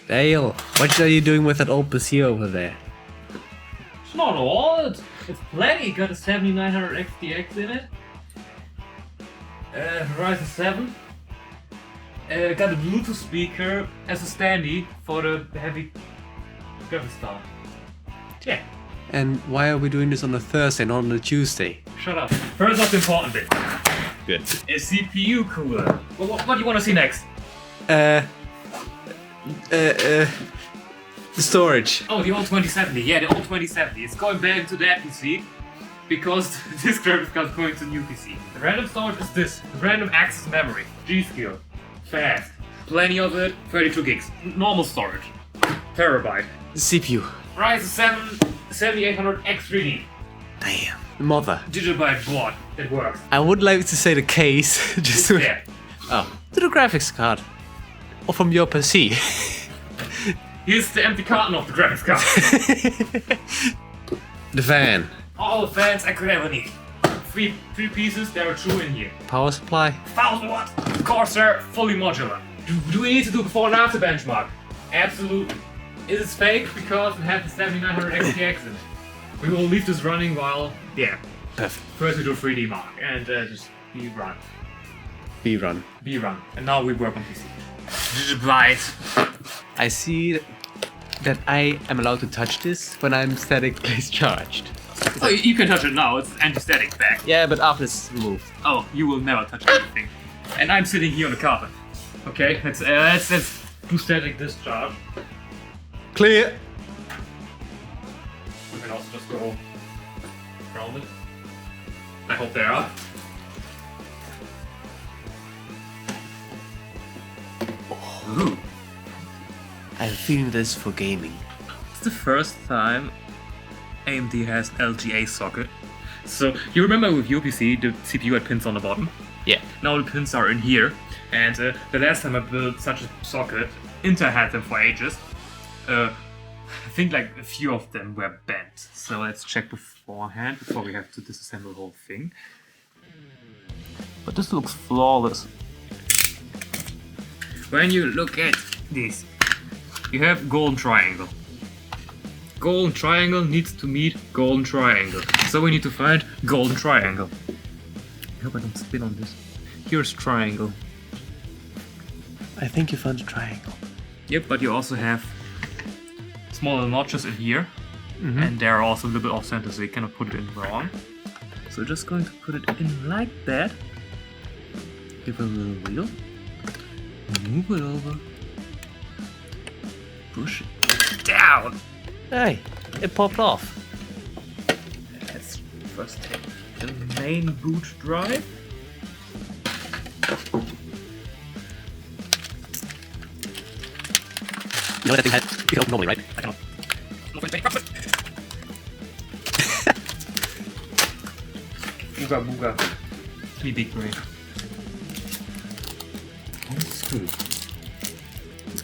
Dale, what are you doing with that old PC over there? It's not old. It's plenty. Got a 7900 XTX in it. Ryzen 7. Got a Bluetooth speaker as a standee for the heavy graphics card. Yeah. And why are we doing this on a Thursday, not on a Tuesday? Shut up. First off, the important bit. Good. A CPU cooler. What do you want to see next? The storage. Oh, the old 2070. Yeah, the old 2070. It's going back to that PC because this graphics card is going to new PC. The random storage is this. Random access memory. G-Skill. Fast. Plenty of it. 32 gigs. Normal storage. Terabyte. CPU. Ryzen 7 7800 X3D. Damn. Mother. Gigabyte board. It works. I would like to say the case. Just to... There. Oh. To the graphics card. Or from your PC. Here's the empty carton of the graphics card. The fan. All the fans I could ever need. Three pieces, there are two in here. Power supply. 1000 watts. Corsair, fully modular. Do we need to do before and after benchmark? Absolutely. Is it fake? Because it has the 7900 XTX in it. We will leave this running while... Yeah. Perfect. First we do 3D mark and just B-run. B-run. B-run. And now we work on PC. Gigabyte. I see that I am allowed to touch this when I'm statically charged. Oh, you can touch it now. It's anti-static back. Yeah, but after it's removed. Oh, you will never touch anything. And I'm sitting here on the carpet. Okay, let's do static discharge. Clear. We can also just go around it. I hope they are. Ooh. I'm feeling this for gaming. It's the first time AMD has LGA socket. So you remember with your PC, the CPU had pins on the bottom? Yeah. Now the pins are in here. And the last time I built such a socket, Intel had them for ages. I think like a few of them were bent. So let's check beforehand before we have to disassemble the whole thing. But this looks flawless. When you look at this, you have golden triangle. Golden triangle needs to meet golden triangle. So we need to find golden triangle. I hope I don't spin on this. Here's triangle. I think you found a triangle. Yep, but you also have smaller notches in here. And they're also a little bit off center, so you cannot put it in wrong. So just going to put it in like that. Give it a little wheel. Move it over. Push it down. Hey, it popped off. Let's first take the main boot drive. You know that thing had, you can open normally, right? I cannot. Booga booga. Me big brain. Screw.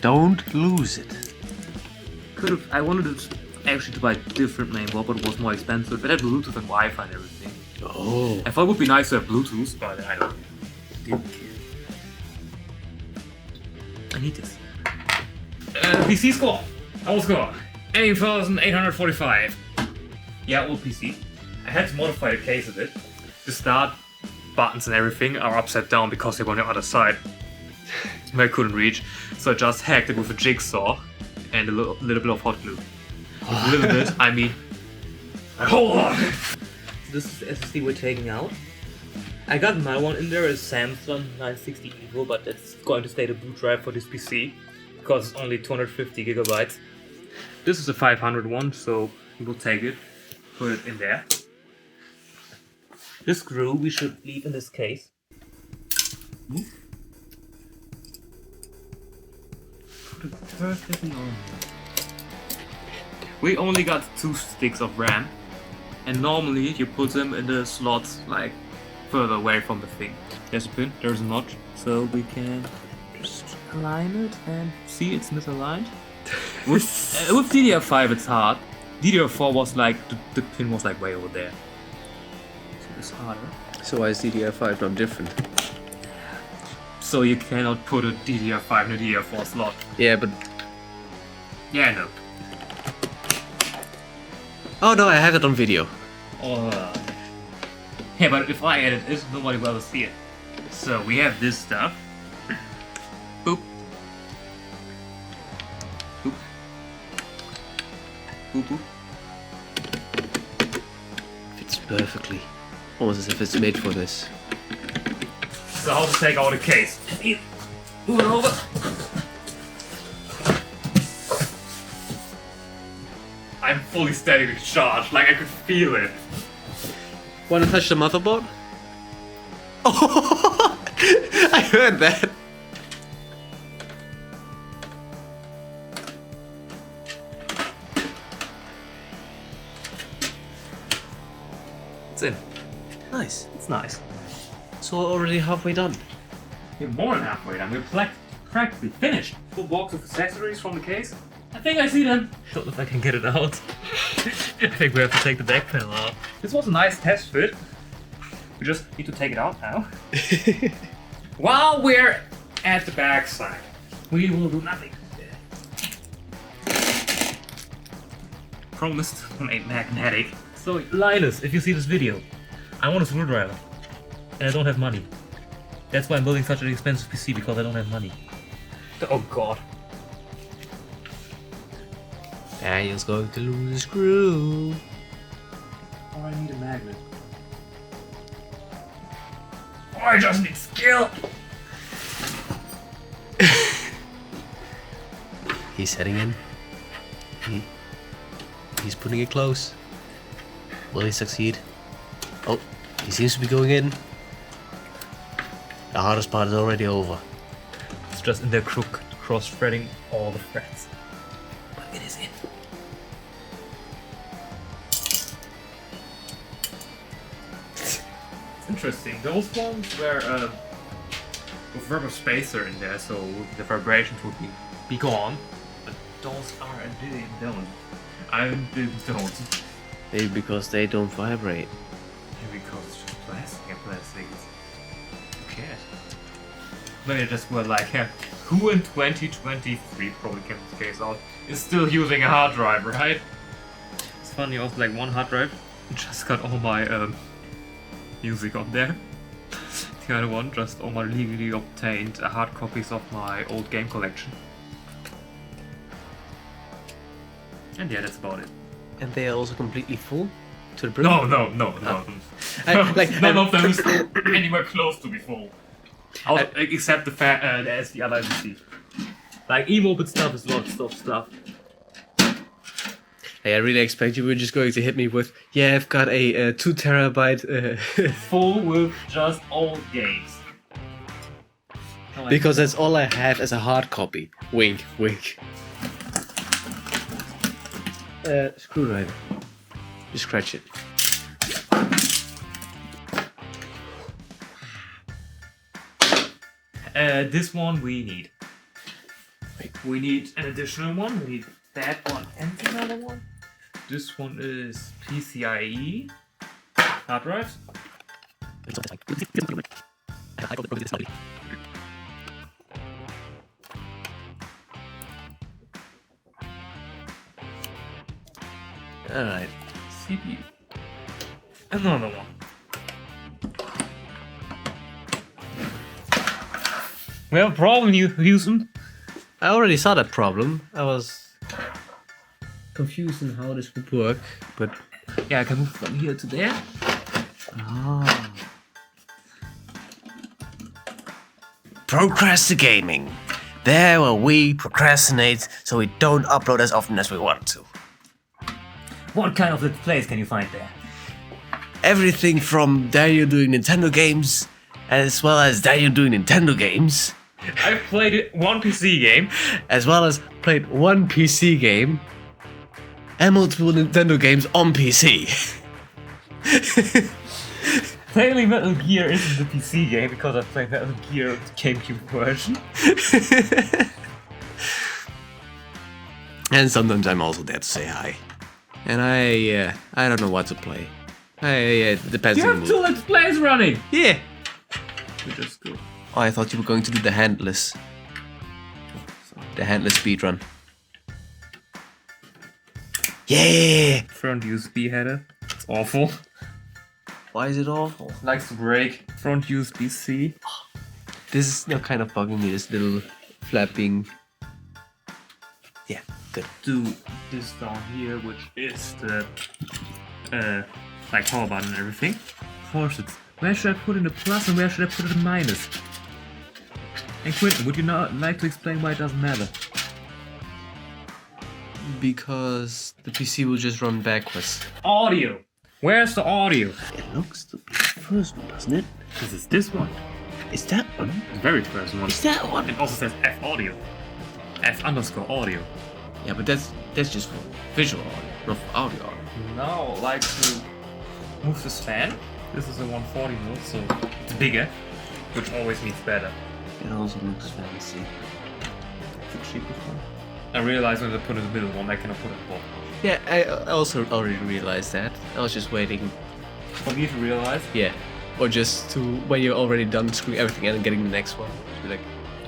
Don't lose it. I wanted to actually to buy a different mainboard, but it was more expensive. It had Bluetooth and Wi-Fi and everything. Oh. I thought it would be nice to have Bluetooth, but I don't didn't care. I need this. PC score. Our score. 8,845. Yeah, old PC. I had to modify the case a bit. The start buttons and everything are upside down because they were on the other side. I couldn't reach, so I just hacked it with a jigsaw and a little bit of hot glue. With a little bit, I mean a whole lot. This is the SSD we're taking out. I got my one in there, a Samsung 960 Evo, but it's going to stay the boot drive for this PC because it's only 250 gigabytes. This is a 500 one, so we'll take it, put it in there. This screw we should leave in this case. Put it perfectly on. We only got 2 sticks of RAM, and normally you put them in the slots like further away from the thing. There's a pin, there's a notch, so we can just align it and see it's misaligned. With DDR5 it's hard. DDR4 was like, the pin was like way over there. So it's harder. So why is DDR5 not different? So you cannot put a DDR5 in a DDR4 slot. Yeah, but Yeah, no. Oh no, I have it on video. Yeah, but if I edit this, nobody will ever see it. So we have this stuff. Boop. Boop. Boop boop. Fits perfectly. Almost as if it's made for this. So how to take out a case. Move it over. I'm fully statically charged, like I could feel it. Wanna touch the motherboard? Oh, I heard that. It's in. Nice. It's nice. So we're already halfway done. We're more than halfway done. We're practically finished. Full box of accessories from the case. I think I see them. Don't know if I can get it out. I think we have to take the back panel out. This was a nice test fit. We just need to take it out now. While we're at the back side, we will do nothing. Promised on a magnetic. So, Linus, if you see this video, I want a screwdriver. And I don't have money. That's why I'm building such an expensive PC, because I don't have money. Oh god. Daniel's going to lose a screw. Oh, I need a magnet. Oh, I just need skill. He's heading in. He's putting it close. Will he succeed? Oh, he seems to be going in. The hardest part is already over. It's just in there cross-threading all the threads. But it is in. It's interesting. Those ones were with rubber spacer in there, so the vibrations would be gone. But those are a bit don't. I don't. Maybe because they don't vibrate. Maybe because it's just plastic and plastic is... Who cares? Maybe just were like, who in 2023 probably kept this case out is still using a hard drive, right? It's funny, also like one hard drive just got all my music on there. The other one just all my legally obtained hard copies of my old game collection. And yeah, that's about it. And they are also completely full to the brim? No. None of them is anywhere close to be full. Except the SD other SSD. Like e-mobile stuff is lots of stuff. Hey, I really expect you were just going to hit me with, yeah, I've got a 2 terabyte Full with just old games. because that's all I have as a hard copy. Wink, wink. Screwdriver. Just scratch it. This one we need. We need an additional one. We need that one and another one. This one is PCIe hard drives. Alright. CPU. Another one. We have a problem, Houston. I already saw that problem. I was confused on how this would work, but... Yeah, I can move from here to there. Ah. Procrastinating. There where we procrastinate so we don't upload as often as we want to. What kind of Let's Plays can you find there? Everything from Daniel doing Nintendo games, as well as Daniel doing Nintendo games, I've played one PC game. as well as played one PC game, and multiple Nintendo games on PC. Technically, Metal Gear isn't the PC game because I played Metal Gear GameCube version. And sometimes I'm also there to say hi. And I don't know what to play. It depends You on the have two mood. Let's Plays running! Yeah. We just go. Oh, I thought you were going to do the handless. The handless speedrun. Yeah! Front USB header. It's awful. Why is it awful? Likes to break. Front USB-C. This is now kind of bugging me, this little flapping. Yeah, good. Do this down here, which is the like power button and everything. Forces. Where should I put in the plus and where should I put in the minus? And Quentin, would you not like to explain why it doesn't matter? Because the PC will just run backwards. Audio. Where's the audio? It looks to be the first one, doesn't it? This is this one. Is that one? The very first one. Is that one? It also says F audio. F_audio. Yeah, but that's just for visual audio, not for audio. Now, like to move this fan. This is a 140 mode, so it's bigger, which always means better. It also looks fancy. It's the cheapest one. I realized when I put it in the middle one, I cannot put it in the bottom. Yeah, I also already realized that. I was just waiting. For me to realize? Yeah. Or just to, when you're already done screwing everything in and getting the next one, to be like,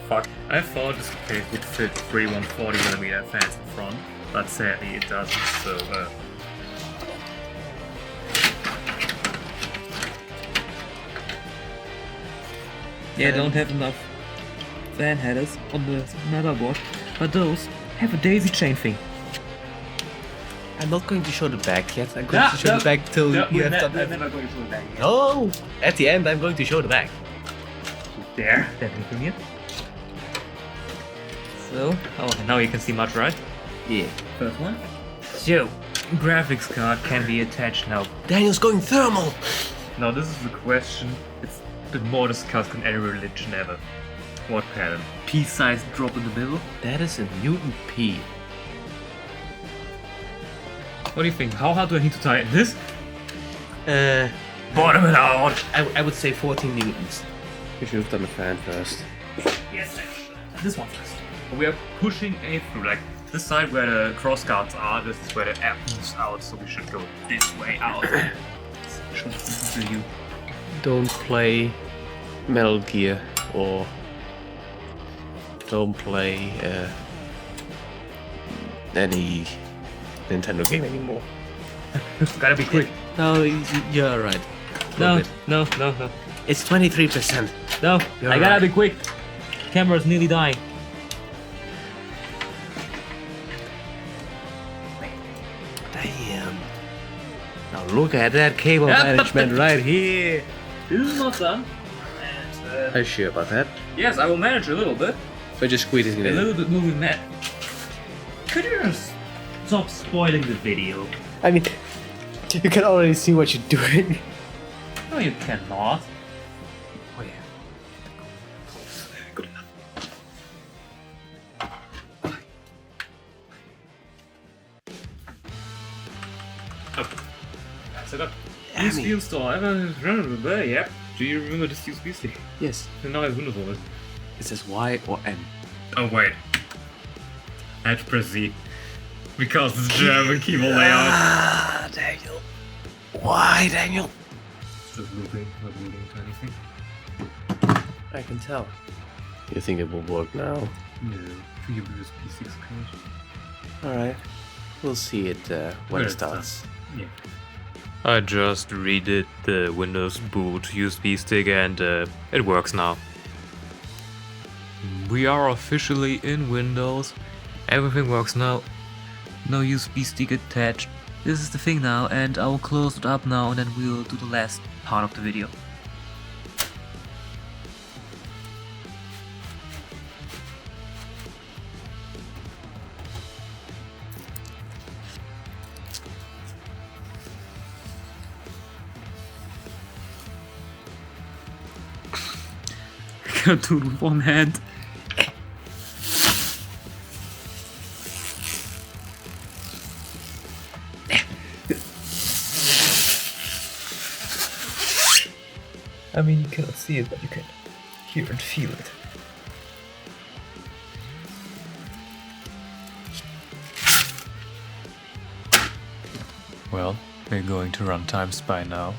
Fuck. I thought this case would fit 3 140mm fans in front, but sadly it doesn't, so Yeah, don't have enough fan headers on the motherboard, but those have a daisy chain thing. I'm not going to show the back yet. I'm going to show the back till you have done it. never going to show the back yet. No! At the end, I'm going to show the back. There, definitely here. So, oh, now you can see much, right? Yeah. First one. So, graphics card can be attached now. Daniel's going thermal! Now this is the question, it's been more discussed in any religion ever. What pattern? Piece size drop in the middle? That is a Newton P. What do you think? How hard do I need to tighten this? Uh, Bottom it out! I would say 14 Newtons. You should have done the fan first. Yes, this one first. We are pushing A through, like this side where the cross guards are, this is where the air moves out, so we should go this way out. Should listen to you. Don't play Metal Gear or don't play any Nintendo game anymore. Gotta be quick. No, you're right. No. It's 23%. No, You're I gotta right. be quick. Camera's nearly dying. Damn. Now look at that cable management right here. This is not done. And, Are you sure about that? yes, I will manage a little bit. We're just squeezing it A in. little bit moving that. Could you just stop spoiling the video? I mean, you can already see what you're doing. No, you cannot. Oh yeah. Good enough. Okay. That's it up. Damn USB it. install. Yep. Do you remember this USB stick? Yes. And now I have Windows on it. It says Y or N. Oh wait. I had to press Z. Because it's German keyboard layout. Ah, Daniel. Why, Daniel? It's just looping, not moving to anything. I can tell. You think it will work now? No. For your USB 6 code. Alright. We'll see it when When it it's starts. Yeah. I just redid the Windows boot USB stick and it works now. We are officially in Windows. Everything works now. No USB stick attached. This is the thing now, and I will close it up now and then we'll do the last part of the video. I can't do it with one hand. I mean, you cannot see it, but you can hear and feel it. Well, we're going to run time spy now.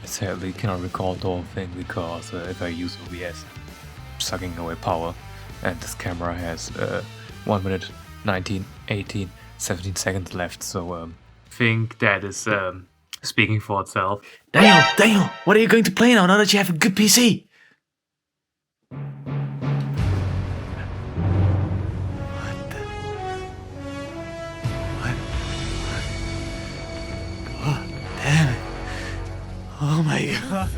I sadly cannot record the whole thing because if I use OBS, sucking away power, and this camera has 1 minute 19, 18, 17 seconds left, so I think that is speaking for itself. Daniel, what are you going to play now that you have a good PC? God damn it. Oh my god.